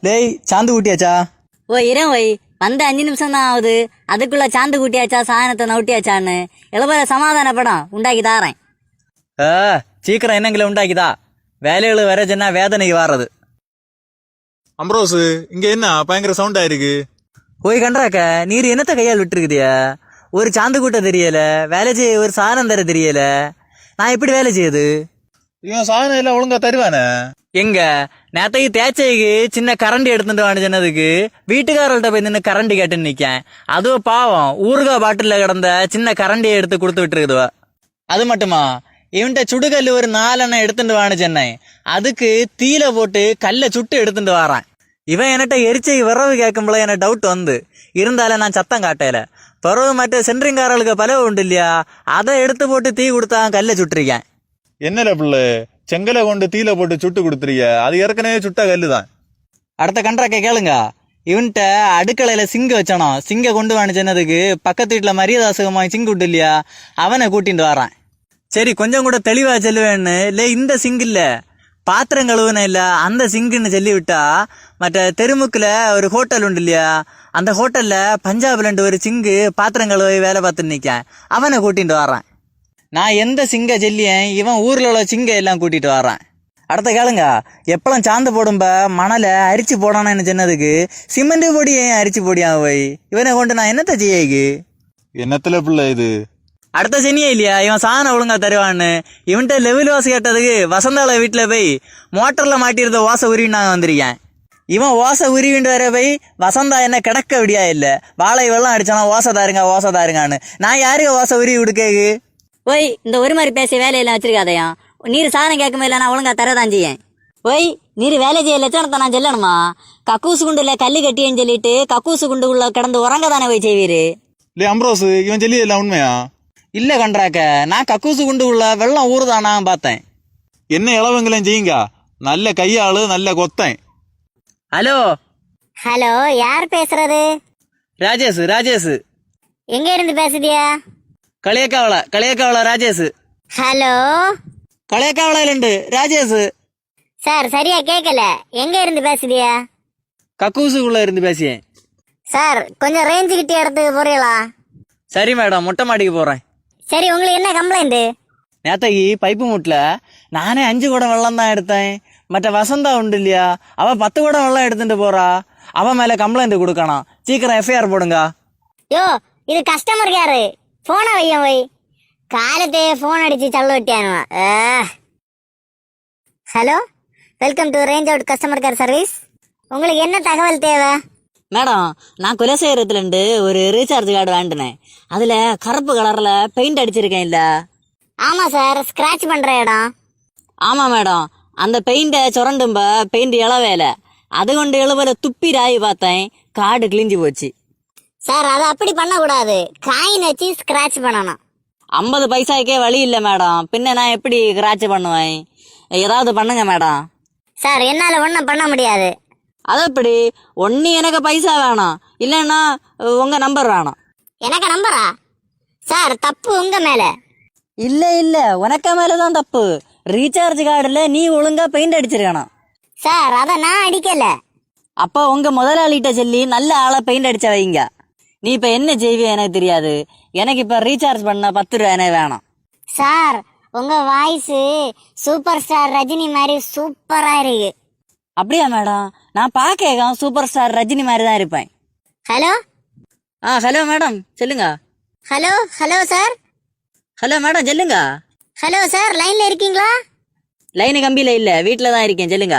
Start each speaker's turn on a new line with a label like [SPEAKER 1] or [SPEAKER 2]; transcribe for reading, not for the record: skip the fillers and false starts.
[SPEAKER 1] டேய் சாந்து கூட்டியாச்சா?
[SPEAKER 2] ஓ இரம் வை வந்து 5 நிமிஷம் தான் ஆகுது, அதுக்குள்ள சாந்து கூட்டியாச்சா சாதனத்தை நவுட்டியாச்சான்னு இளவர சமாதானப்படம் உண்டாக்கி தாரேன்.
[SPEAKER 1] சீக்கிரம் என்னங்களை உண்டாக்கிதா, வேலைகள் வர சொன்னா வேதனைக்கு வாரது.
[SPEAKER 3] அம்ரோஸ், இங்க என்ன பயங்கர சவுண்டா இருக்கு?
[SPEAKER 1] போய் கண்டாக்க நீர் என்னத்த கையால் விட்டுருக்குதியா? ஒரு சாந்து கூட்ட தெரியல, வேலை செய்ய ஒரு சாதனம் தர தெரியல, நான் எப்படி வேலை செய்யுது?
[SPEAKER 3] இவன் சாதனம் எல்லாம் ஒழுங்கா தருவானே?
[SPEAKER 1] எங்க நேத்தைக்கு தேச்சைக்கு சின்ன கரண்டி எடுத்துட்டு வான்னு சொன்னதுக்கு வீட்டுக்காரர்கிட்ட போய் நின்று கரண்டி கேட்டுன்னு நிக்கேன். அதுவும் பாவம் ஊறுகாய் பாட்டில கிடந்த சின்ன கரண்டியை எடுத்து கொடுத்து விட்டுருக்குதுவா. அது மட்டுமா, இவன்கிட்ட சுடுகல் ஒரு 4 எண்ணெய் எடுத்துட்டு வான்னு சொன்னேன். அதுக்கு தீல போட்டு கல்லை சுட்டு எடுத்துட்டு வாரான். இவன் என்கிட்ட எரிச்சை விரவு கேட்கும்போல எனக்கு டவுட் வந்து இருந்தாலும் நான் சத்தம் காட்டல. பிறகு மற்ற சென்ட்ரிங்காரர்களுக்கு பலவு உண்டு இல்லையா, அதை எடுத்து போட்டு தீ கொடுத்தான் கல்லை சுட்டிருக்கேன்.
[SPEAKER 3] என்னல பிள்ளை, செங்கலை கொண்டு தீல போட்டு சுட்டு கொடுத்துறிய? அது ஏற்கனவே சுட்ட கல்லுதான்.
[SPEAKER 1] அடுத்த கண்ட்ராக்ட கேளுங்க. இவன்கிட்ட அடுக்கலையில சிங்க வச்சானோ, சிங்க கொண்டு வான்னு சொன்னதுக்கு பக்கத்து வீட்டுல மரியாதாசகமாக சிங்கு விட்டு இல்லையா, அவனை கூட்டிட்டு வரான். சரி கொஞ்சம் கூட தெளிவா சொல்லுவேன்னு இல்லை, இந்த சிங்கு இல்ல பாத்திரம் கழுவுன இல்ல அந்த சிங்குன்னு சொல்லி விட்டா, மற்ற தெருமுக்குல ஒரு ஹோட்டல் உண்டு இல்லையா, அந்த ஹோட்டல்ல பஞ்சாப்ல ஒரு சிங்கு பாத்திரம் கழுவை வேலை பார்த்துட்டு நிக்கேன். அவனை கூட்டிட்டு வரான். நான் எந்த சிங்க செல்லியன், இவன் ஊர்ல உள்ள சிங்க எல்லாம் கூட்டிட்டு வரான். அடுத்த கேளுங்க. எப்பெல்லாம் சாந்து போடும்ப மணலை அரிச்சு போடானு சொன்னதுக்கு சிமெண்ட் பொடி ஏன் அரிச்சு பொடியா போய் இவனை கொண்டு நான் என்னத்த செய்யக்கு?
[SPEAKER 3] என்னத்துல பிள்ளை இது?
[SPEAKER 1] அடுத்த சனியே இல்லையா, இவன் சாதனை ஒழுங்கா தருவான்னு இவன்கிட்ட லெவல் வாசை கேட்டதுக்கு வசந்தால வீட்டுல போய் மோட்டர்ல மாட்டிருந்த ஓசை உருவி நாங்க வந்திருக்கேன். இவன் ஓசை உருவிண்டு வர போய் வசந்தா என்ன கிடக்க விடியா இல்ல, வாழை வெள்ளம் அடிச்சானா ஓசை தாருங்கான்னு நான் யாருக்கு ஓசை உருவி கொடுக்கக்கு?
[SPEAKER 2] ஓய் இந்த ஒரு மாதிரி பேசி வேலையெல்லாம் வச்சிருக்காதையா, நீர் சாதனம் கேட்கும் போது நான் ஒழுங்கா தரதான் செய்யேன். ஓய் நீர் வேலை செய்ய லட்சணத்தை நான் சொல்லணுமா? கக்கூசு குண்டுல கல்லு கட்டியன்னு சொல்லிட்டு கக்கூசு குண்டுக்குள்ள கிடந்து உறங்க தானே போய் செய்வீரு.
[SPEAKER 3] இல்ல அம்ரோஸ், இவன் சொல்லி எல்லாம் உண்மையா?
[SPEAKER 1] இல்ல கண்ட்ராக்க, நான் கக்கூசு குண்டு உள்ள வெள்ளம் ஊறுதானா பார்த்தேன்.
[SPEAKER 3] என்ன இளவங்களையும் செய்யுங்க, நல்ல கையாளு நல்ல கொத்தன்.
[SPEAKER 1] ஹலோ
[SPEAKER 2] ஹலோ, யார் பேசுறது?
[SPEAKER 1] ராஜேஷ்.
[SPEAKER 2] எங்க இருந்து பேசுதியா?
[SPEAKER 1] களியக்காவள ராஜேஷ்.
[SPEAKER 2] ஹலோ
[SPEAKER 1] களியக்காவளையிலுண்டு ராஜேஷ்.
[SPEAKER 2] சார் சரியா கேட்கல, எங்க இருந்து பேசுதியா?
[SPEAKER 1] கக்கூசுக்குள்ள இருந்து பேசியேன்.
[SPEAKER 2] சார் கொஞ்சம் ரேஞ்சு கிட்ட இடத்துக்கு போறீங்களா?
[SPEAKER 1] சரி மேடம், மொட்டை மாடிக்கு போறேன்.
[SPEAKER 2] சரி உங்களுக்கு என்ன கம்ப்ளைண்ட்?
[SPEAKER 1] நேத்தைக்கு பைப்பு மூட்டில் நானே 5 குடம் வெள்ளம் தான் எடுத்தேன். மற்ற வசந்தா உண்டு இல்லையா, அவ 10 குடம் வெள்ளம் எடுத்துட்டு போறா. அவன் மேல கம்ப்ளைண்ட் கொடுக்கணும். சீக்கிரம் எஃப்ஐஆர் போடுங்க.
[SPEAKER 2] யோ இது கஸ்டமர் கேரு, போனை வையும் வை. காலத்தே போன் அடிச்சு தள்ள விட்டியானுவா. Hello, welcome to range out customer care service. உங்களுக்கு என்ன தகவல் தேவை?
[SPEAKER 1] மேடம், நான் குலசேகரத்துலேருந்து ஒரு ரீசார்ஜ் கார்டு வாங்கினேன். அதில் கருப்பு கலரில் பெயிண்ட் அடிச்சிருக்கேன் இல்லை?
[SPEAKER 2] ஆமாம் சார், ஸ்க்ராட்ச் பண்ணுற இடம்.
[SPEAKER 1] ஆமாம் மேடம், அந்த பெயிண்டை சுரண்டும்ப பெயிண்ட் இளவேலை, அது கொண்டு இளவேலை துப்பி ராயி பார்த்தேன், கார்டு கிழிஞ்சு போச்சு.
[SPEAKER 2] சார் அதை அப்படி பண்ணக்கூடாது, காயின் வச்சு ஸ்க்ராட்ச் பண்ணணும்.
[SPEAKER 1] 50 பைசாக்கே வழி இல்லை மேடம், பின்ன நான் எப்படி ஸ்க்ராட்ச் பண்ணுவேன்? ஏதாவது பண்ணுங்க மேடம்.
[SPEAKER 2] சார் என்னால் ஒன்றும் பண்ண முடியாது.
[SPEAKER 1] அது எப்படி? ஒன்று எனக்கு பைசா வேணும், இல்லைன்னா உங்கள் நம்பர் வேணும்.
[SPEAKER 2] எனக்கு நம்பரா? சார் தப்பு உங்க மேல.
[SPEAKER 1] இல்லை உனக்க மேலே தான் தப்பு. ரீசார்ஜ் கார்டில் நீ ஒழுங்கா பெயிண்ட் அடிச்சிருக்கணும்.
[SPEAKER 2] சார் அதை நான் அடிக்கல.
[SPEAKER 1] அப்போ உங்கள் முதலாளிகிட்ட சொல்லி நல்ல ஆளை பெயிண்ட் அடிச்ச வைங்க. நீ இப்போ என்ன செய்விய எனக்கு தெரியாது, எனக்கு இப்போ ரீசார்ஜ் பண்ண 10 ரூபா எனக்கு வேணும்.
[SPEAKER 2] சார் உங்க வாய்ஸ் சூப்பர் ஸ்டார் ரஜினி மாதிரி சூப்பரா இருக்கு.
[SPEAKER 1] அப்படியா மேடம்? நான் பார்க்க சூப்பர் ஸ்டார் ரஜினி மாதிரி தான் இருப்பேன்.
[SPEAKER 2] ஹலோ.
[SPEAKER 1] ஹலோ மேடம் சொல்லுங்க.
[SPEAKER 2] Hello sir.
[SPEAKER 1] ஹலோ மேடம் சொல்லுங்க.
[SPEAKER 2] ஹலோ சார், லைன்ல இருக்கீங்களா?
[SPEAKER 1] லைனு கம்பியில இல்லை, வீட்டில் தான் இருக்கேன், சொல்லுங்க.